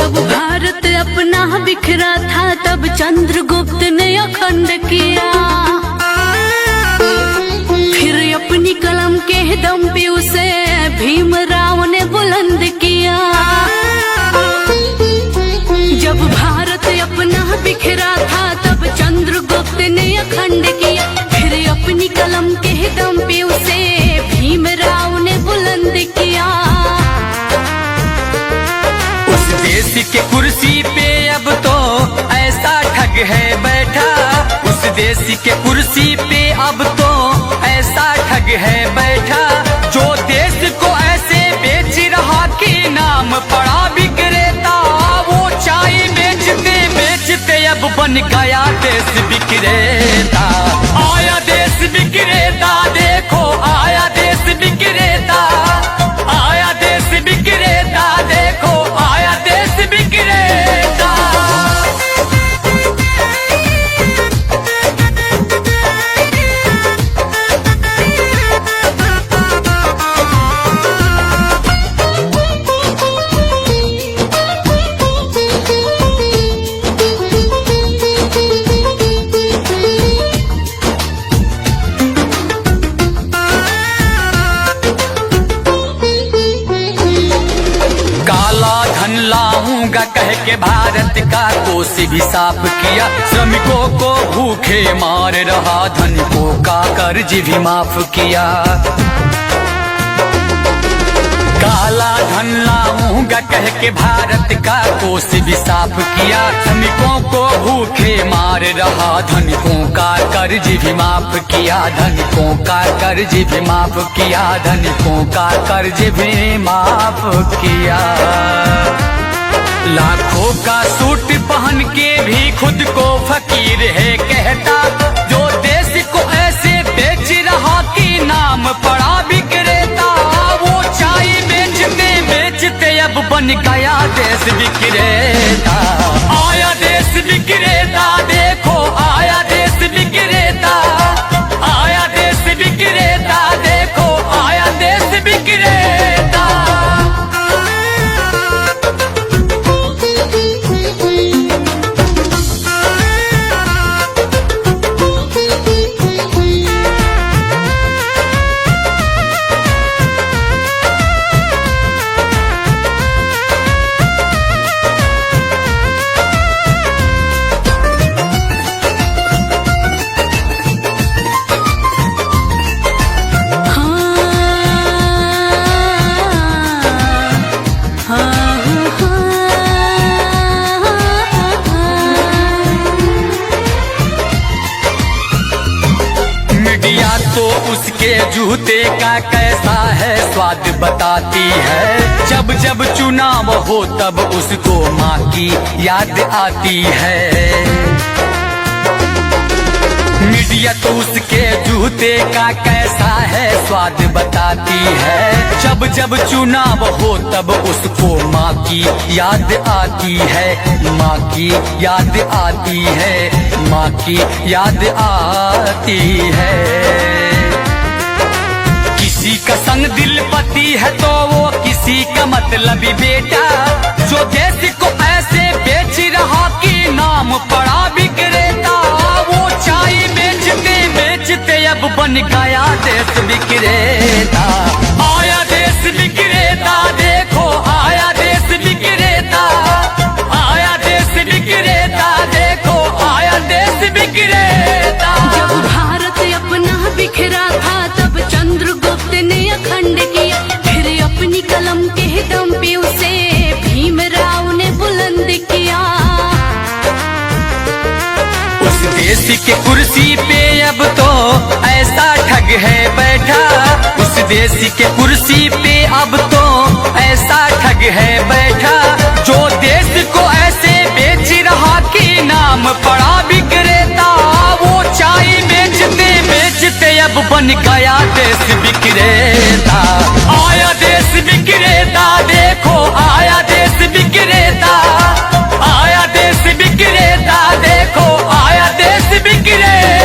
जब भारत अपना बिखरा था तब चंद्रगुप्त ने अखंड किया, फिर अपनी कलम के दम पे उसे भीमराव ने बुलंद किया। जब भारत अपना बिखरा था तब चंद्रगुप्त ने अखंड किया, फिर अपनी कलम के दम पे उसे भीमराव ने बुलंद किया। उस देश के कुर्सी पे अब तो ऐसा ठग है बैठा, उस देश के कुर्सी पे अब तो ऐसा ठग है बैठा, जो देश को ऐसे बेच रहा कि नाम पड़ा विक्रेता। वो चाय बेचते बेचते अब बन गया देश विक्रेता। आया देश विक्रेता, देखो आया देश विक्रेता, आया देश विक्रेता, देखो आया देश विक्रेता। लाऊंगा कह के भारत का कोष भी साफ किया, श्रमिकों को भूखे मार रहा, धनिकों का कर्ज भी माफ किया। काला धन लाऊंगा कह के भारत का कोष भी साफ किया, श्रमिकों को भूखे मार रहा, धनिकों का कर्ज भी माफ किया, धनिकों का कर्ज भी माफ किया, धनिकों का कर्ज भी माफ किया। लाखों का सूट पहन के भी खुद को फकीर है कहता, जो देश को ऐसे बेच रहा कि नाम पड़ा विक्रेता। वो चाय बेचते बेचते अब बन गया देश विक्रेता। आया देश विक्रेता, देखो आया देश विक्रेता, आया देश विक्रेता, देखो आया देश विक्रेता। तो उसके जूते का कैसा है स्वाद बताती है, जब जब चुनाव हो तब उसको माँ की याद आती है। मीडिया तो उसके जूते का कैसा है स्वाद बताती है, जब जब चुनाव हो तब उसको माँ की याद आती है, माँ की याद आती है, माँ की याद आती है। किसी का संग दिल पति है तो वो किसी का मतलबी बेटा, जो देश को ऐसे बेच रहा कि नाम पड़ा विक्रेता। वो चाय बेचते बेचते अब बन गया देश विक्रेता। आया देश विक्रेता, देखो आया देश विक्रेता, आया देश विक्रेता, देखो आया देश विक्रेता। जब भारत अपना बिखरा था तब चंद्रगुप्त ने अखंड किया, फिर अपनी कलम के दम पे उसे भीमराव ने बुलंद किया। उस देश के कुर्सी पे अब तो ऐसा ठग है बैठा, उस देश के कुर्सी पे अब तो ऐसा ठग है बैठा, जो देश को ऐसे बेच रहा कि नाम पड़ा विक्रेता। वो चाय बेचते बेचते अब बन गया देश विक्रेता। आया देश विक्रेता, देखो आया देश विक्रेता, आया देश विक्रेता, देखो आया देश विक्रेता।